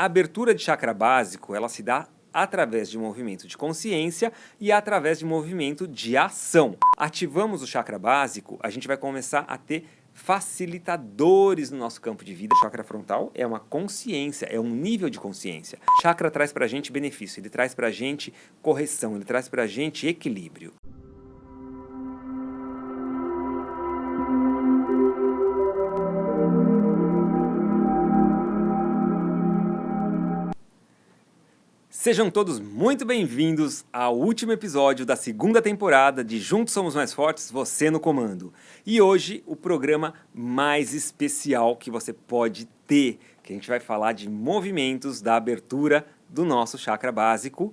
A abertura de chakra básico, ela se dá através de movimento de consciência e através de movimento de ação. Ativamos o chakra básico, a gente vai começar a ter facilitadores no nosso campo de vida. O chakra frontal é uma consciência, é um nível de consciência. O chakra traz pra gente benefício, ele traz pra gente correção, ele traz pra gente equilíbrio. Sejam todos muito bem-vindos ao último episódio da segunda temporada de Juntos Somos Mais Fortes, Você no Comando. E hoje o programa mais especial que você pode ter, que a gente vai falar de movimentos da abertura do nosso chakra básico,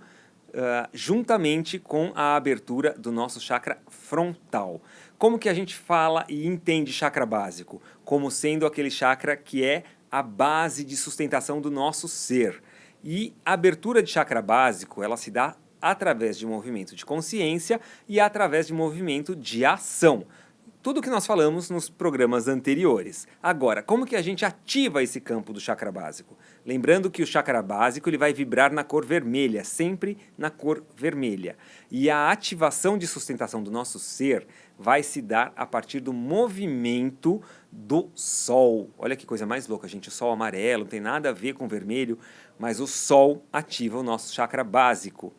juntamente com a abertura do nosso chakra frontal. Como que a gente fala e entende chakra básico? Como sendo aquele chakra que é a base de sustentação do nosso ser. E a abertura de chakra básico, ela se dá através de movimento de consciência e através de movimento de ação. Tudo que nós falamos nos programas anteriores. Agora, como que a gente ativa esse campo do chakra básico? Lembrando que o chakra básico ele vai vibrar na cor vermelha, sempre na cor vermelha. E a ativação de sustentação do nosso ser vai se dar a partir do movimento do Sol. Olha que coisa mais louca, gente. O Sol amarelo não tem nada a ver com vermelho, mas o Sol ativa o nosso chakra básico.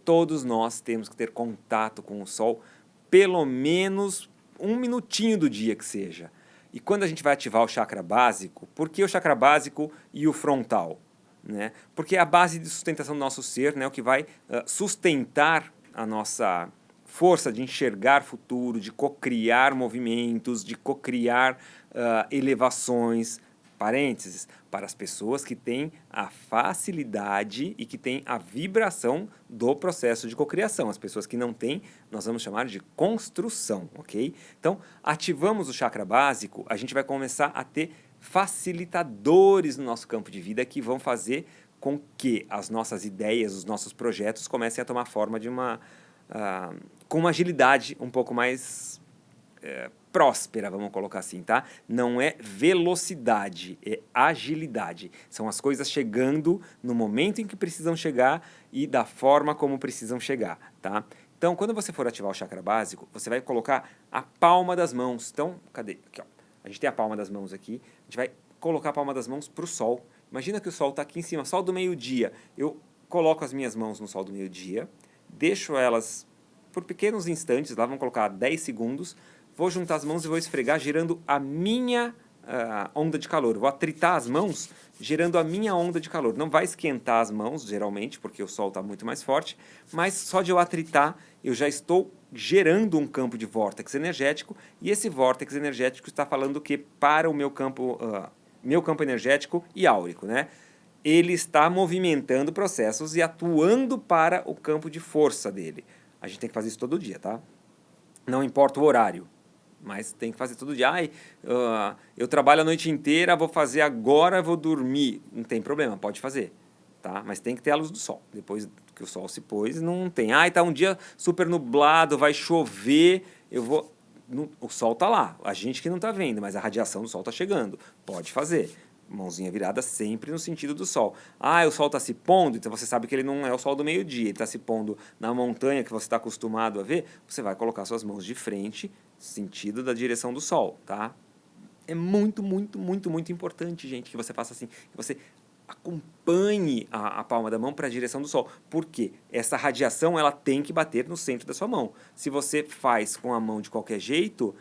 Todos nós temos que ter contato com o Sol pelo menos um minutinho do dia que seja. E quando a gente vai ativar o chakra básico, por que o chakra básico e o frontal? Né? Porque é a base de sustentação do nosso ser, né? O que vai sustentar a nossa força de enxergar futuro, de cocriar movimentos, de cocriar elevações, parênteses, para as pessoas que têm a facilidade e que têm a vibração do processo de cocriação. As pessoas que não têm, nós vamos chamar de construção, ok? Então, ativamos o chakra básico, a gente vai começar a ter facilitadores no nosso campo de vida que vão fazer com que as nossas ideias, os nossos projetos comecem a tomar forma de com uma agilidade um pouco mais próspera, vamos colocar assim, tá? Não é velocidade, é agilidade. São as coisas chegando no momento em que precisam chegar e da forma como precisam chegar, tá? Então, quando você for ativar o chakra básico, você vai colocar a palma das mãos. Então, cadê? Aqui, ó. A gente tem a palma das mãos aqui, a gente vai colocar a palma das mãos para o sol. Imagina que o sol está aqui em cima, sol do meio-dia. Eu coloco as minhas mãos no sol do meio-dia, deixo elas por pequenos instantes, lá vamos colocar 10 segundos, vou juntar as mãos e vou esfregar gerando a minha onda de calor. Vou atritar as mãos gerando a minha onda de calor. Não vai esquentar as mãos, geralmente, porque o sol está muito mais forte, mas só de eu atritar, eu já estou gerando um campo de vórtex energético, e esse vórtex energético está falando o que para o meu campo energético e áurico, né? Ele está movimentando processos e atuando para o campo de força dele. A gente tem que fazer isso todo dia, tá? Não importa o horário, mas tem que fazer todo dia. Eu trabalho a noite inteira, vou fazer agora, vou dormir. Não tem problema, pode fazer, tá? Mas tem que ter a luz do sol. Depois que o sol se pôs, não tem. Tá um dia super nublado, vai chover, o sol tá lá. A gente que não tá vendo, mas a radiação do sol tá chegando. Pode fazer. Mãozinha virada sempre no sentido do sol. O sol está se pondo, então você sabe que ele não é o sol do meio-dia, ele está se pondo na montanha que você está acostumado a ver, você vai colocar suas mãos de frente, sentido da direção do sol, tá? É muito, muito, muito, muito importante, gente, que você faça assim, que você acompanhe a palma da mão para a direção do sol. Por quê? Essa radiação ela tem que bater no centro da sua mão. Se você faz com a mão de qualquer jeito,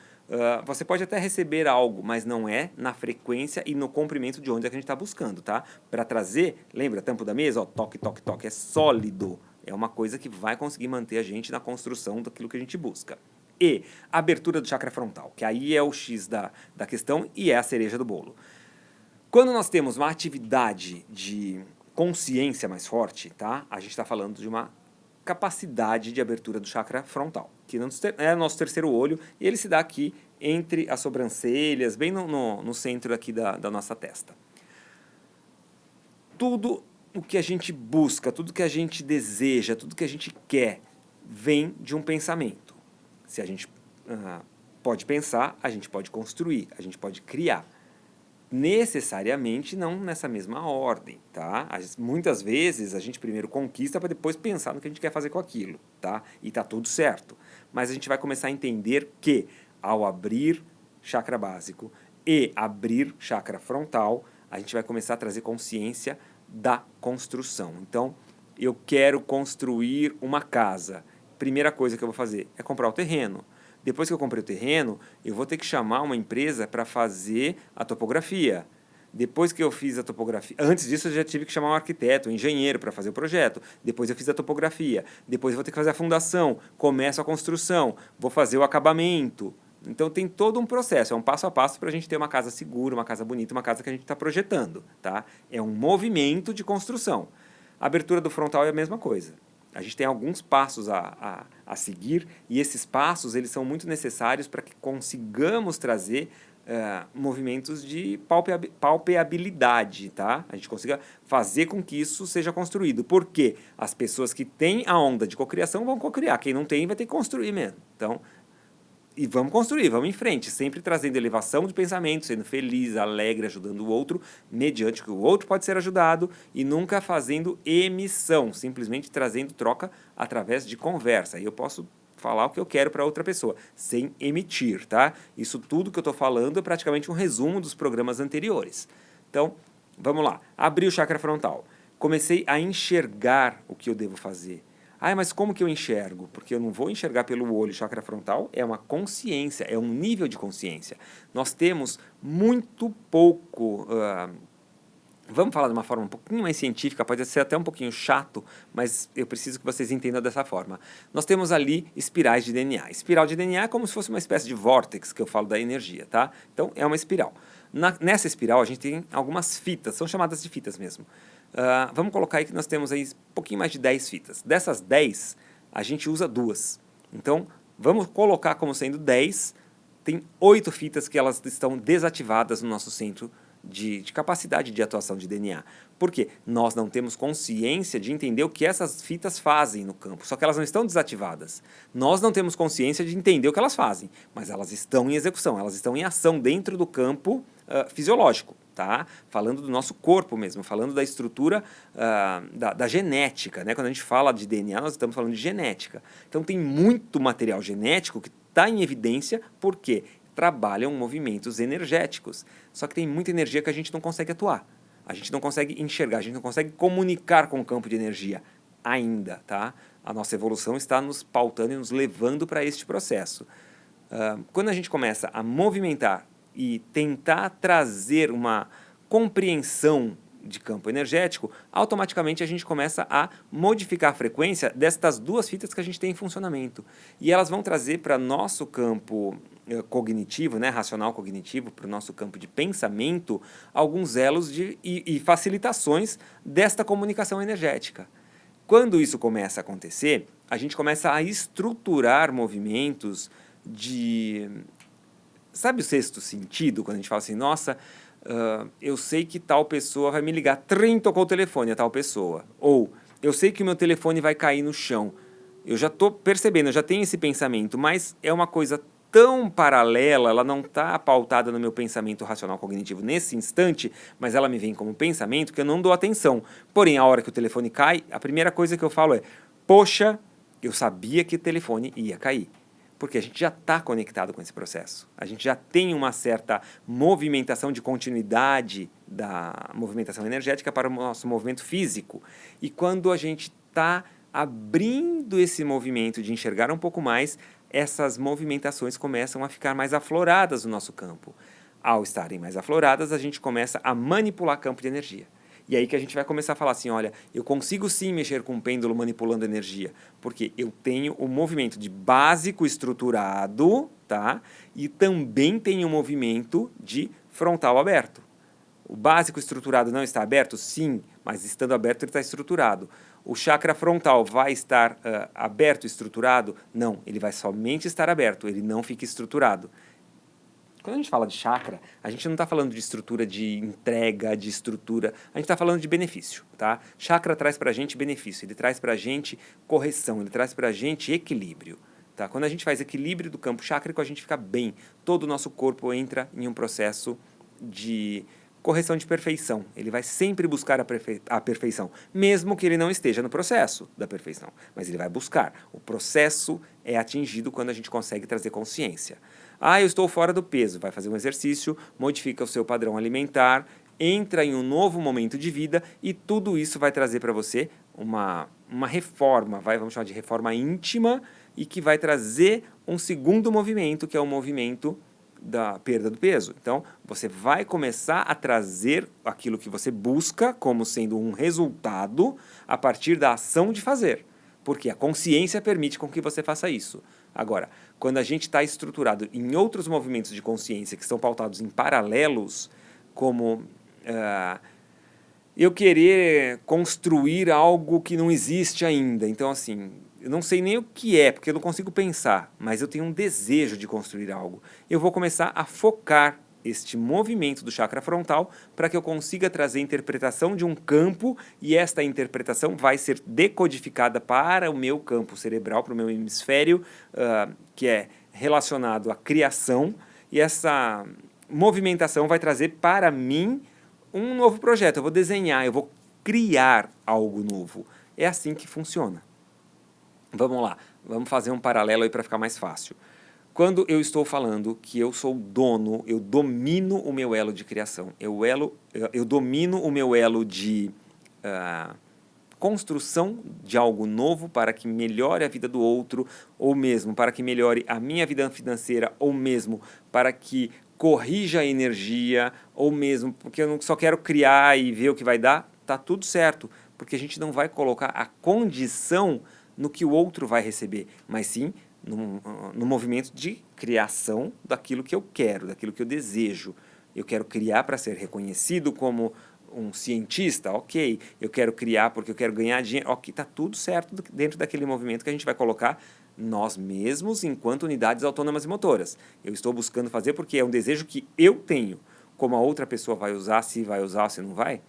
você pode até receber algo, mas não é na frequência e no comprimento de onde é que a gente está buscando, tá? Para trazer, lembra, tampo da mesa? Ó, toque, toque, toque, é sólido. É uma coisa que vai conseguir manter a gente na construção daquilo que a gente busca. E a abertura do chakra frontal, que aí é o X da questão e é a cereja do bolo. Quando nós temos uma atividade de consciência mais forte, tá? A gente está falando de uma capacidade de abertura do chakra frontal, que é o nosso terceiro olho, e ele se dá aqui entre as sobrancelhas, bem no centro aqui da nossa testa. Tudo o que a gente busca, tudo que a gente deseja, tudo que a gente quer, vem de um pensamento. Se a gente pode pensar, a gente pode construir, a gente pode criar. necessariamente não nessa mesma ordem, tá? Muitas vezes a gente primeiro conquista para depois pensar no que a gente quer fazer com aquilo, tá? E tá tudo certo. Mas a gente vai começar a entender que ao abrir chakra básico e abrir chakra frontal, a gente vai começar a trazer consciência da construção. Então, eu quero construir uma casa. Primeira coisa que eu vou fazer é comprar o terreno. Depois que eu comprei o terreno, eu vou ter que chamar uma empresa para fazer a topografia. Depois que eu fiz a topografia, antes disso eu já tive que chamar um arquiteto, um engenheiro para fazer o projeto. Depois eu fiz a topografia. Depois eu vou ter que fazer a fundação. Começo a construção. Vou fazer o acabamento. Então tem todo um processo, é um passo a passo para a gente ter uma casa segura, uma casa bonita, uma casa que a gente está projetando, tá? É um movimento de construção. A abertura do frontal é a mesma coisa. A gente tem alguns passos a seguir e esses passos eles são muito necessários para que consigamos trazer movimentos de palpeabilidade, tá? A gente consiga fazer com que isso seja construído. Porque as pessoas que têm a onda de cocriação vão cocriar, quem não tem vai ter que construir mesmo. Então, e vamos construir, vamos em frente, sempre trazendo elevação de pensamento, sendo feliz, alegre, ajudando o outro, mediante que o outro pode ser ajudado e nunca fazendo emissão, simplesmente trazendo troca através de conversa. E eu posso falar o que eu quero para outra pessoa, sem emitir, tá? Isso tudo que eu estou falando é praticamente um resumo dos programas anteriores. Então, vamos lá. Abri o chakra frontal. Comecei a enxergar o que eu devo fazer. Mas como que eu enxergo? Porque eu não vou enxergar pelo olho. Chakra frontal é uma consciência, é um nível de consciência. Nós temos muito pouco... vamos falar de uma forma um pouquinho mais científica, pode ser até um pouquinho chato, mas eu preciso que vocês entendam dessa forma. Nós temos ali espirais de DNA. Espiral de DNA é como se fosse uma espécie de vórtex, que eu falo da energia, tá? Então, é uma espiral. Nessa espiral, a gente tem algumas fitas, são chamadas de fitas mesmo. Vamos colocar aí que nós temos aí um pouquinho mais de 10 fitas. Dessas 10, a gente usa 2. Então, vamos colocar como sendo 10, tem 8 fitas que elas estão desativadas no nosso centro de capacidade de atuação de DNA. Por quê? Nós não temos consciência de entender o que essas fitas fazem no campo, só que elas não estão desativadas. Nós não temos consciência de entender o que elas fazem, mas elas estão em execução, elas estão em ação dentro do campo fisiológico. Tá? Falando do nosso corpo mesmo, falando da estrutura da genética. Né? Quando a gente fala de DNA, nós estamos falando de genética. Então tem muito material genético que está em evidência porque trabalham movimentos energéticos. Só que tem muita energia que a gente não consegue atuar. A gente não consegue enxergar, a gente não consegue comunicar com o campo de energia ainda. Tá? A nossa evolução está nos pautando e nos levando para este processo. Quando a gente começa a movimentar e tentar trazer uma compreensão de campo energético, automaticamente a gente começa a modificar a frequência destas 2 fitas que a gente tem em funcionamento. E elas vão trazer para nosso campo cognitivo, né, racional cognitivo, para o nosso campo de pensamento, alguns elos e facilitações desta comunicação energética. Quando isso começa a acontecer, a gente começa a estruturar movimentos de... Sabe o sexto sentido, quando a gente fala assim, nossa, eu sei que tal pessoa vai me ligar, tocou o telefone a tal pessoa. Ou, eu sei que o meu telefone vai cair no chão. Eu já estou percebendo, eu já tenho esse pensamento, mas é uma coisa tão paralela, ela não está pautada no meu pensamento racional cognitivo nesse instante, mas ela me vem como pensamento que eu não dou atenção. Porém, a hora que o telefone cai, a primeira coisa que eu falo é, poxa, eu sabia que o telefone ia cair. Porque a gente já está conectado com esse processo. A gente já tem uma certa movimentação de continuidade da movimentação energética para o nosso movimento físico. E quando a gente está abrindo esse movimento de enxergar um pouco mais, essas movimentações começam a ficar mais afloradas no nosso campo. Ao estarem mais afloradas, a gente começa a manipular campo de energia. E aí que a gente vai começar a falar assim, olha, eu consigo sim mexer com um pêndulo manipulando energia, porque eu tenho o movimento de básico estruturado, tá? E também tenho o movimento de frontal aberto. O básico estruturado não está aberto? Sim, mas estando aberto ele está estruturado. O chakra frontal vai estar aberto, estruturado? Não, ele vai somente estar aberto, ele não fica estruturado. Quando a gente fala de chakra, a gente não está falando de estrutura de entrega, de estrutura, a gente está falando de benefício, tá? Chakra traz para a gente benefício, ele traz para a gente correção, ele traz para a gente equilíbrio, tá? Quando a gente faz equilíbrio do campo chácrico, a gente fica bem, todo o nosso corpo entra em um processo de correção de perfeição. Ele vai sempre buscar a perfeição, mesmo que ele não esteja no processo da perfeição, mas ele vai buscar. O processo é atingido quando a gente consegue trazer consciência. Ah, eu estou fora do peso. Vai fazer um exercício, modifica o seu padrão alimentar, entra em um novo momento de vida e tudo isso vai trazer para você uma reforma, vamos chamar de reforma íntima, e que vai trazer um segundo movimento, que é o movimento da perda do peso. Então, você vai começar a trazer aquilo que você busca como sendo um resultado a partir da ação de fazer, porque a consciência permite com que você faça isso. Agora, quando a gente está estruturado em outros movimentos de consciência que estão pautados em paralelos, como eu querer construir algo que não existe ainda. Então, assim, eu não sei nem o que é, porque eu não consigo pensar, mas eu tenho um desejo de construir algo. Eu vou começar a focar este movimento do chakra frontal para que eu consiga trazer a interpretação de um campo, e esta interpretação vai ser decodificada para o meu campo cerebral, para o meu hemisfério, que é relacionado à criação, e essa movimentação vai trazer para mim um novo projeto. Eu vou desenhar, eu vou criar algo novo. É assim que funciona. Vamos lá, vamos fazer um paralelo aí para ficar mais fácil. Quando eu estou falando que eu sou dono, eu domino o meu elo de criação, eu domino o meu elo de construção de algo novo para que melhore a vida do outro, ou mesmo para que melhore a minha vida financeira, ou mesmo para que corrija a energia, ou mesmo porque eu só quero criar e ver o que vai dar, tá tudo certo, porque a gente não vai colocar a condição no que o outro vai receber, mas sim no movimento de criação daquilo que eu quero, daquilo que eu desejo. Eu quero criar para ser reconhecido como um cientista, ok. Eu quero criar porque eu quero ganhar dinheiro, ok. Está tudo certo dentro daquele movimento que a gente vai colocar nós mesmos enquanto unidades autônomas e motoras. Eu estou buscando fazer porque é um desejo que eu tenho. Como a outra pessoa vai usar, se não vai,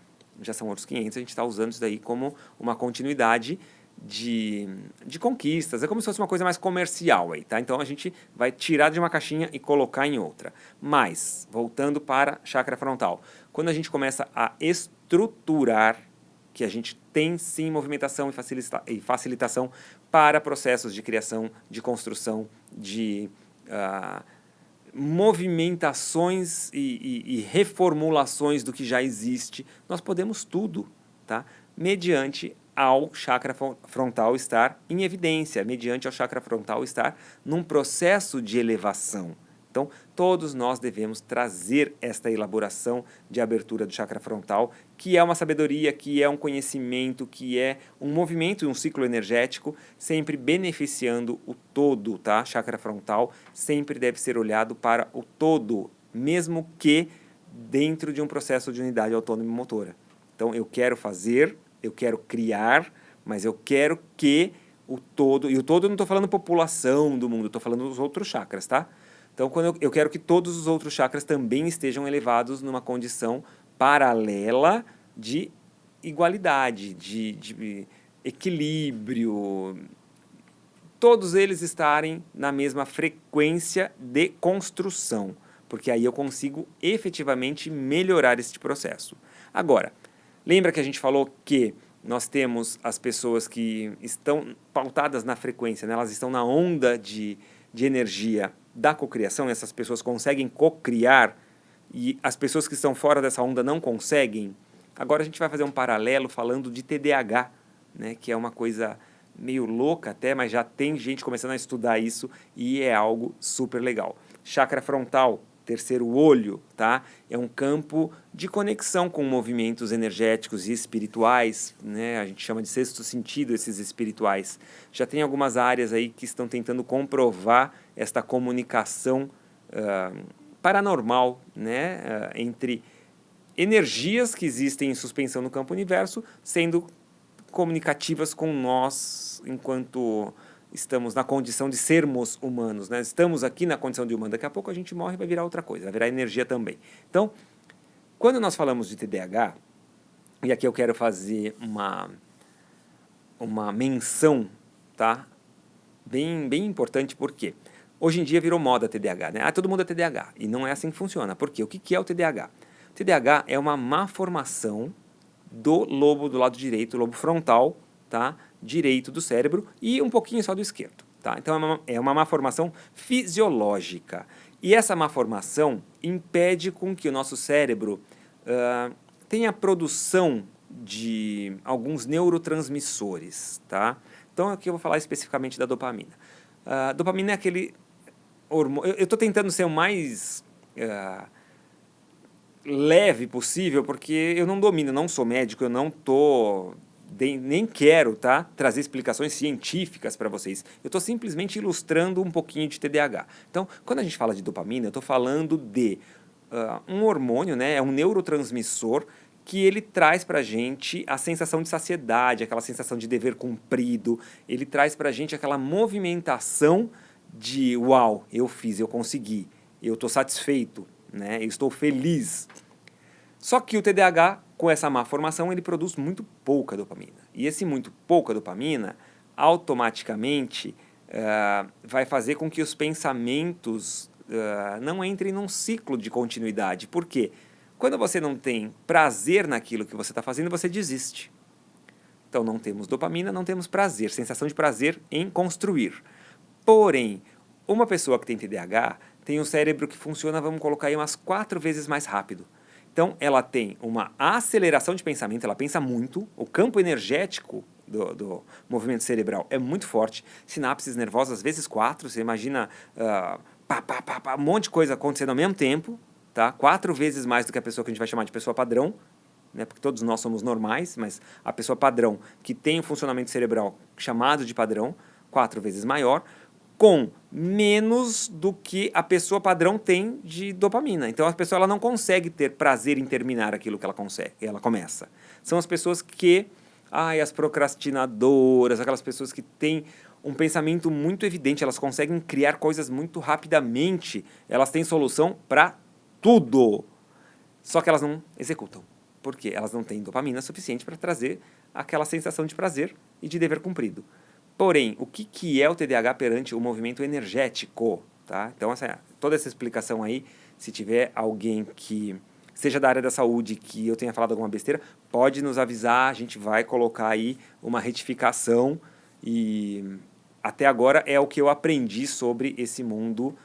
já são outros 500, a gente está usando isso daí como uma continuidade de conquistas. É como se fosse uma coisa mais comercial aí, tá? Então a gente vai tirar de uma caixinha e colocar em outra. Mas, voltando para chakra frontal, quando a gente começa a estruturar, que a gente tem sim movimentação e facilitação para processos de criação, de construção, de movimentações e reformulações do que já existe, nós podemos tudo, tá? Mediante ao chakra frontal estar em evidência, mediante ao chakra frontal estar num processo de elevação. Então, todos nós devemos trazer esta elaboração de abertura do chakra frontal, que é uma sabedoria, que é um conhecimento, que é um movimento e um ciclo energético, sempre beneficiando o todo, tá? Chakra frontal sempre deve ser olhado para o todo, mesmo que dentro de um processo de unidade autônoma e motora. Então, eu quero fazer, eu quero criar, mas eu quero que o todo, e o todo eu não estou falando população do mundo, estou falando dos outros chakras, tá? Então, quando eu quero que todos os outros chakras também estejam elevados numa condição paralela de igualdade, de equilíbrio, todos eles estarem na mesma frequência de construção, porque aí eu consigo efetivamente melhorar este processo. Agora, lembra que a gente falou que nós temos as pessoas que estão pautadas na frequência, né? Elas estão na onda de energia da cocriação, essas pessoas conseguem cocriar e as pessoas que estão fora dessa onda não conseguem. Agora a gente vai fazer um paralelo falando de TDAH, né? Que é uma coisa meio louca até, mas já tem gente começando a estudar isso e é algo super legal. Chakra frontal, terceiro olho, tá? É um campo de conexão com movimentos energéticos e espirituais, né? A gente chama de sexto sentido esses espirituais. Já tem algumas áreas aí que estão tentando comprovar esta comunicação paranormal, né? Entre energias que existem em suspensão no campo universo sendo comunicativas com nós enquanto estamos na condição de sermos humanos, né? Estamos aqui na condição de humano. Daqui a pouco a gente morre e vai virar outra coisa, vai virar energia também. Então, quando nós falamos de TDAH, e aqui eu quero fazer uma menção, tá? Bem importante, por quê? Hoje em dia virou moda TDAH, né? Todo mundo é TDAH. E não é assim que funciona. Por quê? O que é o TDAH? O TDAH é uma má formação do lobo do lado direito, lobo frontal, tá? Direito do cérebro e um pouquinho só do esquerdo, tá? Então é uma má formação fisiológica. E essa má formação impede com que o nosso cérebro tenha produção de alguns neurotransmissores, tá? Então aqui eu vou falar especificamente da dopamina. Dopamina é aquele hormônio. Eu estou tentando ser o mais leve possível, porque eu não domino, não sou médico, eu não nem quero, tá, trazer explicações científicas para vocês. Eu estou simplesmente ilustrando um pouquinho de TDAH. Então, quando a gente fala de dopamina, eu estou falando de um hormônio, né, é um neurotransmissor que ele traz para a gente a sensação de saciedade, aquela sensação de dever cumprido, ele traz para a gente aquela movimentação de uau, eu fiz, eu consegui, eu estou satisfeito, né? Eu estou feliz. Só que o TDAH, com essa má formação, ele produz muito pouca dopamina. E esse muito pouca dopamina, automaticamente, vai fazer com que os pensamentos não entrem num ciclo de continuidade. Por quê? Quando você não tem prazer naquilo que você está fazendo, você desiste. Então não temos dopamina, não temos prazer, sensação de prazer em construir. Porém, uma pessoa que tem TDAH tem um cérebro que funciona, vamos colocar aí, umas 4 vezes mais rápido. Então, ela tem uma aceleração de pensamento, ela pensa muito, o campo energético do movimento cerebral é muito forte, sinapses nervosas vezes 4, você imagina um monte de coisa acontecendo ao mesmo tempo, tá? 4 vezes mais do que a pessoa que a gente vai chamar de pessoa padrão, né? Porque todos nós somos normais, mas a pessoa padrão, que tem um funcionamento cerebral chamado de padrão, 4 vezes maior, com menos do que a pessoa padrão tem de dopamina. Então a pessoa ela não consegue ter prazer em terminar aquilo que ela começa. São as pessoas que, as procrastinadoras, aquelas pessoas que têm um pensamento muito evidente, elas conseguem criar coisas muito rapidamente, elas têm solução para tudo. Só que elas não executam. Por quê? Elas não têm dopamina suficiente para trazer aquela sensação de prazer e de dever cumprido. Porém, o que é o TDAH perante o movimento energético? Tá? Então, toda essa explicação aí, se tiver alguém que seja da área da saúde, que eu tenha falado alguma besteira, pode nos avisar, a gente vai colocar aí uma retificação. E até agora é o que eu aprendi sobre esse mundo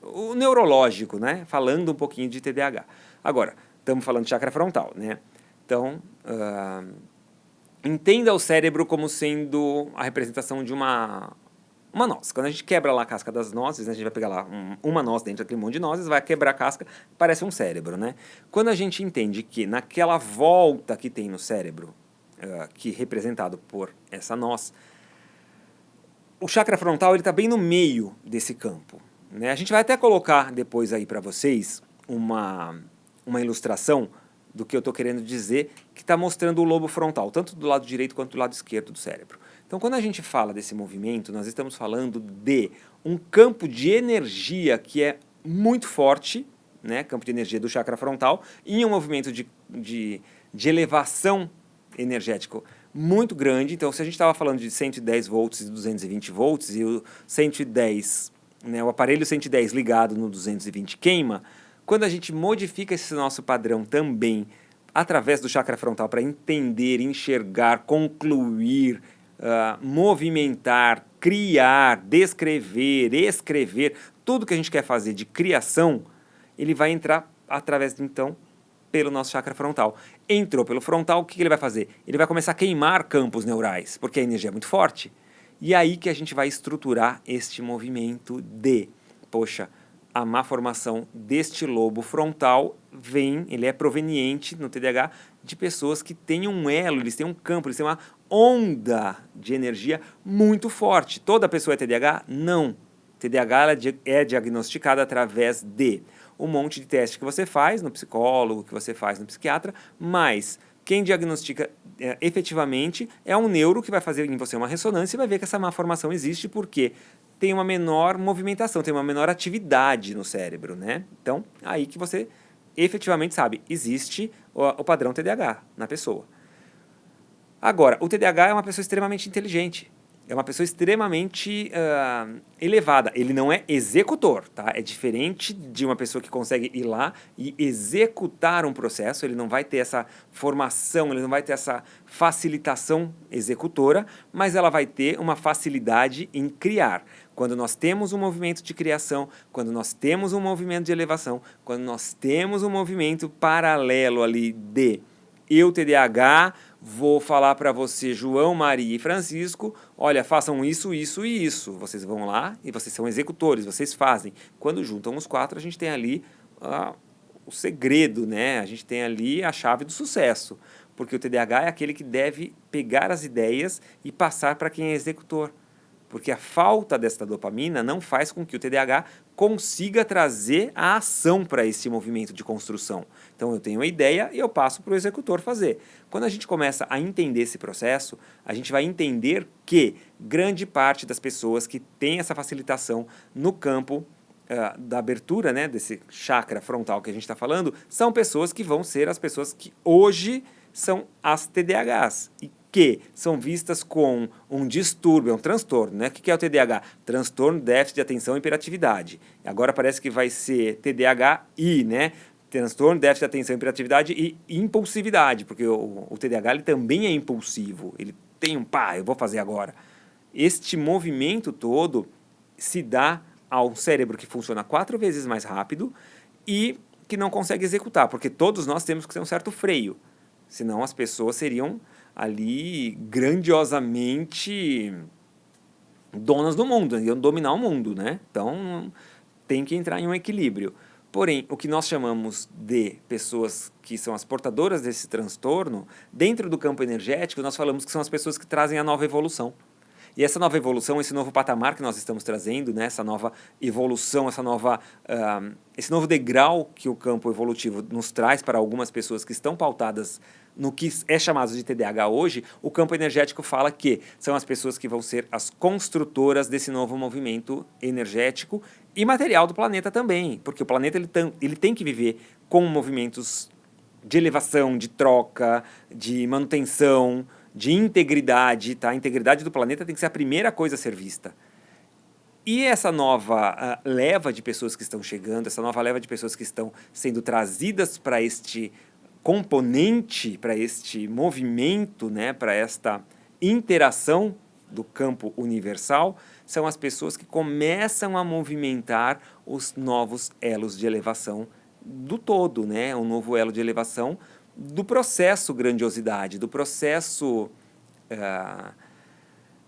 o neurológico, né? Falando um pouquinho de TDAH. Agora, estamos falando de chakra frontal, né? Então, entenda o cérebro como sendo a representação de uma noz. Quando a gente quebra lá a casca das nozes, né, a gente vai pegar lá uma noz dentro daquele monte de nozes, vai quebrar a casca, parece um cérebro, né? Quando a gente entende que naquela volta que tem no cérebro, que é representado por essa noz, o chakra frontal está bem no meio desse campo, né? A gente vai até colocar depois aí para vocês uma ilustração do que eu estou querendo dizer, que está mostrando o lobo frontal, tanto do lado direito quanto do lado esquerdo do cérebro. Então, quando a gente fala desse movimento, nós estamos falando de um campo de energia que é muito forte, né, campo de energia do chakra frontal, e um movimento de elevação energético muito grande. Então, se a gente estava falando de 110 volts e 220 volts, e o 110, né, o aparelho 110 ligado no 220 queima, quando a gente modifica esse nosso padrão também através do chakra frontal para entender, enxergar, concluir, movimentar, criar, descrever, escrever, tudo que a gente quer fazer de criação, ele vai entrar através, então, pelo nosso chakra frontal. Entrou pelo frontal, o que ele vai fazer? Ele vai começar a queimar campos neurais, porque a energia é muito forte. E aí que a gente vai estruturar este movimento poxa, a má formação deste lobo frontal ele é proveniente no TDAH de pessoas que têm um elo, eles têm um campo, eles têm uma onda de energia muito forte. Toda pessoa é TDAH? Não. TDAH é diagnosticada através de um monte de teste que você faz no psicólogo, que você faz no psiquiatra, mas quem diagnostica efetivamente é um neuro que vai fazer em você uma ressonância e vai ver que essa má formação existe porque tem uma menor movimentação, tem uma menor atividade no cérebro, né? Então, aí que você efetivamente sabe, existe o padrão TDAH na pessoa. Agora, o TDAH é uma pessoa extremamente inteligente. é uma pessoa extremamente elevada. Ele não é executor, tá? É diferente de uma pessoa que consegue ir lá e executar um processo. Ele não vai ter essa formação, ele não vai ter essa facilitação executora, mas ela vai ter uma facilidade em criar. Quando nós temos um movimento de criação, quando nós temos um movimento de elevação, quando nós temos um movimento paralelo ali de eu, TDAH, vou falar para você, João, Maria e Francisco, olha, façam isso, isso e isso. Vocês vão lá e vocês são executores, vocês fazem. Quando juntam os quatro, a gente tem ali o segredo, né? A gente tem ali a chave do sucesso. Porque o TDAH é aquele que deve pegar as ideias e passar para quem é executor. Porque a falta desta dopamina não faz com que o TDAH consiga trazer a ação para esse movimento de construção. Então eu tenho a ideia e eu passo para o executor fazer. Quando a gente começa a entender esse processo, a gente vai entender que grande parte das pessoas que tem essa facilitação no campo da abertura, né, desse chakra frontal que a gente está falando, são pessoas que vão ser as pessoas que hoje são as TDAHs e que são vistas com um distúrbio, um transtorno, né? O que é o TDAH? Transtorno, déficit de atenção e hiperatividade. Agora parece que vai ser TDAH-I, né? Transtorno, déficit de atenção e hiperatividade e impulsividade, porque o TDAH ele também é impulsivo, ele tem eu vou fazer agora. Este movimento todo se dá ao cérebro que funciona 4 vezes mais rápido e que não consegue executar, porque todos nós temos que ter um certo freio, senão as pessoas seriam ali grandiosamente donas do mundo, iam dominar o mundo, né? Então tem que entrar em um equilíbrio. Porém, o que nós chamamos de pessoas que são as portadoras desse transtorno, dentro do campo energético, nós falamos que são as pessoas que trazem a nova evolução. E essa nova evolução, esse novo patamar que nós estamos trazendo, né, essa nova evolução, esse novo degrau que o campo evolutivo nos traz para algumas pessoas que estão pautadas no que é chamado de TDAH hoje, o campo energético fala que são as pessoas que vão ser as construtoras desse novo movimento energético e material do planeta também, porque o planeta ele tem que viver com movimentos de elevação, de troca, de manutenção, de integridade, tá? A integridade do planeta tem que ser a primeira coisa a ser vista. E essa nova leva de pessoas que estão chegando, essa nova leva de pessoas que estão sendo trazidas para este componente, para este movimento, né, para esta interação do campo universal, são as pessoas que começam a movimentar os novos elos de elevação do todo, né? Um novo elo de elevação do processo grandiosidade, do processo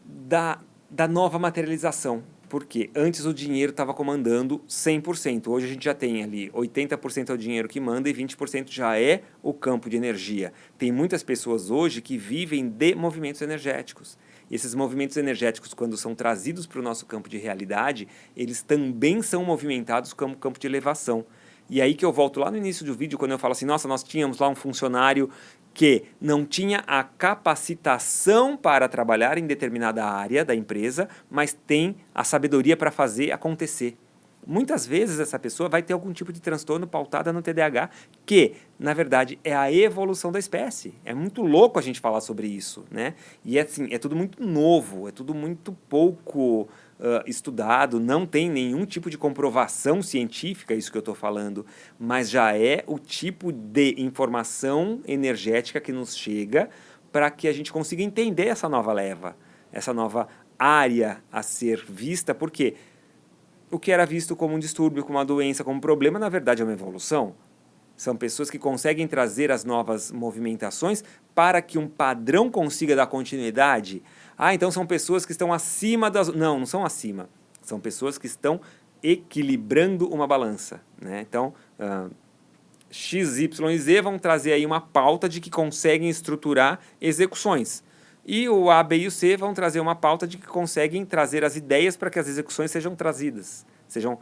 da nova materialização. Porque antes o dinheiro estava comandando 100%. Hoje a gente já tem ali 80% é o dinheiro que manda e 20% já é o campo de energia. Tem muitas pessoas hoje que vivem de movimentos energéticos. E esses movimentos energéticos, quando são trazidos para o nosso campo de realidade, eles também são movimentados como campo de elevação. E aí que eu volto lá no início do vídeo, quando eu falo assim, nossa, nós tínhamos lá um funcionário que não tinha a capacitação para trabalhar em determinada área da empresa, mas tem a sabedoria para fazer acontecer. Muitas vezes essa pessoa vai ter algum tipo de transtorno pautada no TDAH, que, na verdade, é a evolução da espécie. É muito louco a gente falar sobre isso, né? E assim, é tudo muito novo, é tudo muito pouco estudado, não tem nenhum tipo de comprovação científica, isso que eu estou falando, mas já é o tipo de informação energética que nos chega para que a gente consiga entender essa nova leva, essa nova área a ser vista, porque o que era visto como um distúrbio, como uma doença, como um problema, na verdade é uma evolução. São pessoas que conseguem trazer as novas movimentações para que um padrão consiga dar continuidade. Ah, então são pessoas que estão acima das... Não, não são acima. São pessoas que estão equilibrando uma balança, né? Então, X, Y e Z vão trazer aí uma pauta de que conseguem estruturar execuções. E o A, B e o C vão trazer uma pauta de que conseguem trazer as ideias para que as execuções sejam trazidas, sejam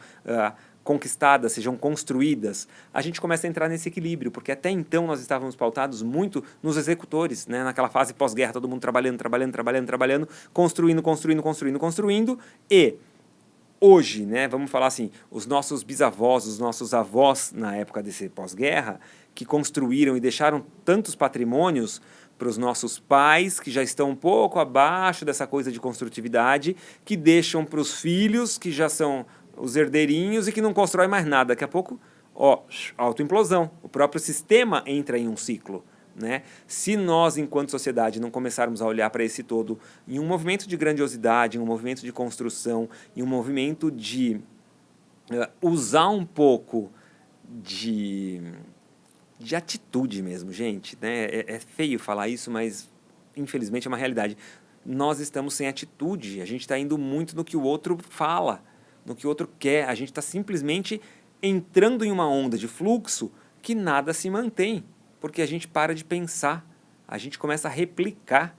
conquistadas, sejam construídas. A gente começa a entrar nesse equilíbrio, porque até então nós estávamos pautados muito nos executores, né? Naquela fase pós-guerra, todo mundo trabalhando, construindo, e hoje, né, vamos falar assim, os nossos bisavós, os nossos avós na época desse pós-guerra, que construíram e deixaram tantos patrimônios, para os nossos pais, que já estão um pouco abaixo dessa coisa de construtividade, que deixam para os filhos, que já são os herdeirinhos e que não constroem mais nada. Daqui a pouco, autoimplosão. O próprio sistema entra em um ciclo. Né? Se nós, enquanto sociedade, não começarmos a olhar para esse todo em um movimento de grandiosidade, em um movimento de construção, em um movimento de usar um pouco de atitude mesmo, gente, né? É feio falar isso, mas infelizmente é uma realidade. Nós estamos sem atitude, a gente está indo muito no que o outro fala, no que o outro quer, a gente está simplesmente entrando em uma onda de fluxo que nada se mantém, porque a gente para de pensar, a gente começa a replicar.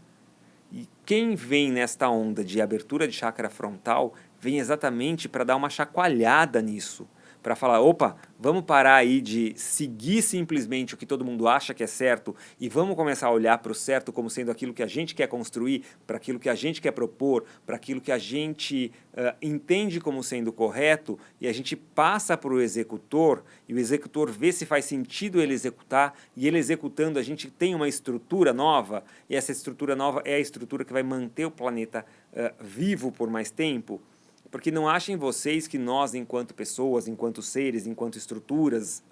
E quem vem nesta onda de abertura de chakra frontal vem exatamente para dar uma chacoalhada nisso, para falar, opa, vamos parar aí de seguir simplesmente o que todo mundo acha que é certo e vamos começar a olhar para o certo como sendo aquilo que a gente quer construir, para aquilo que a gente quer propor, para aquilo que a gente entende como sendo correto, e a gente passa para o executor e o executor vê se faz sentido ele executar, e ele executando a gente tem uma estrutura nova, e essa estrutura nova é a estrutura que vai manter o planeta vivo por mais tempo. Porque não achem vocês que nós, enquanto pessoas, enquanto seres, enquanto estruturas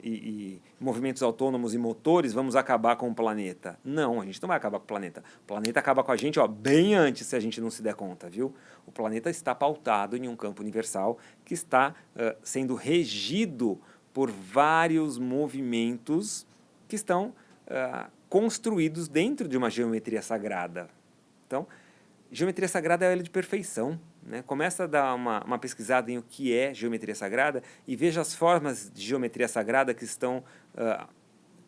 e movimentos autônomos e motores, vamos acabar com o planeta. Não, a gente não vai acabar com o planeta. O planeta acaba com a gente bem antes, se a gente não se der conta, viu? O planeta está pautado em um campo universal que está sendo regido por vários movimentos que estão construídos dentro de uma geometria sagrada. Então, geometria sagrada é a lei de perfeição. Né? Começa a dar uma pesquisada em o que é geometria sagrada e veja as formas de geometria sagrada que estão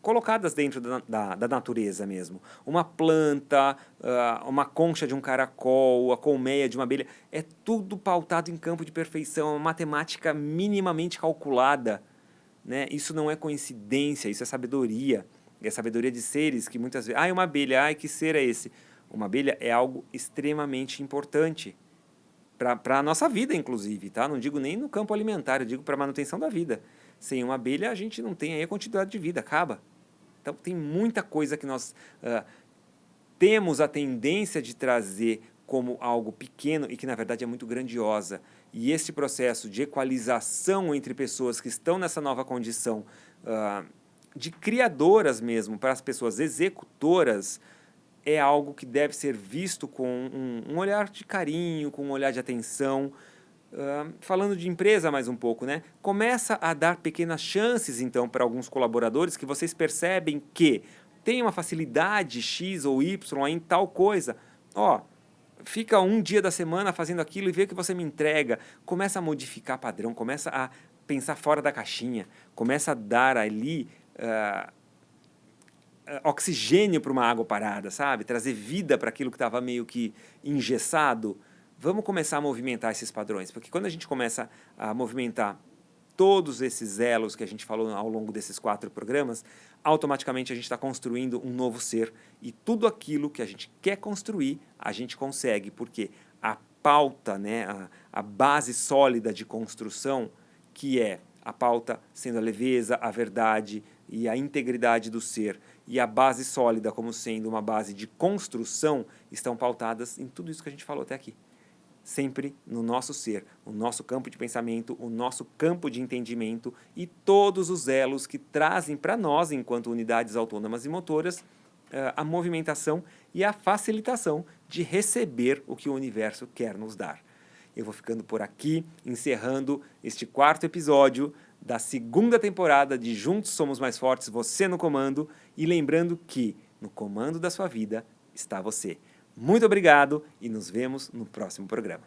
colocadas dentro da natureza mesmo. Uma planta, uma concha de um caracol, a colmeia de uma abelha, é tudo pautado em campo de perfeição, uma matemática minimamente calculada. Né? Isso não é coincidência, isso é sabedoria. É sabedoria de seres que muitas vezes... uma abelha, que ser é esse? Uma abelha é algo extremamente importante para a nossa vida, inclusive, tá? Não digo nem no campo alimentar, eu digo para a manutenção da vida. Sem uma abelha, a gente não tem aí a continuidade de vida, acaba. Então, tem muita coisa que nós temos a tendência de trazer como algo pequeno e que, na verdade, é muito grandiosa. E esse processo de equalização entre pessoas que estão nessa nova condição de criadoras mesmo, para as pessoas executoras, é algo que deve ser visto com um olhar de carinho, com um olhar de atenção. Falando de empresa mais um pouco, né? Começa a dar pequenas chances, então, para alguns colaboradores que vocês percebem que tem uma facilidade X ou Y em tal coisa. Fica um dia da semana fazendo aquilo e vê que você me entrega. Começa a modificar padrão, começa a pensar fora da caixinha, começa a dar ali... oxigênio para uma água parada, sabe? Trazer vida para aquilo que estava meio que engessado. Vamos começar a movimentar esses padrões, porque quando a gente começa a movimentar todos esses elos que a gente falou ao longo desses 4 programas, automaticamente a gente está construindo um novo ser, e tudo aquilo que a gente quer construir, a gente consegue, porque a pauta, né, a base sólida de construção, que é a pauta sendo a leveza, a verdade e a integridade do ser, e a base sólida como sendo uma base de construção, estão pautadas em tudo isso que a gente falou até aqui. Sempre no nosso ser, o nosso campo de pensamento, o nosso campo de entendimento e todos os elos que trazem para nós, enquanto unidades autônomas e motoras, a movimentação e a facilitação de receber o que o universo quer nos dar. Eu vou ficando por aqui, encerrando este 4º episódio da 2ª temporada de Juntos Somos Mais Fortes, você no comando, e lembrando que no comando da sua vida está você. Muito obrigado e nos vemos no próximo programa.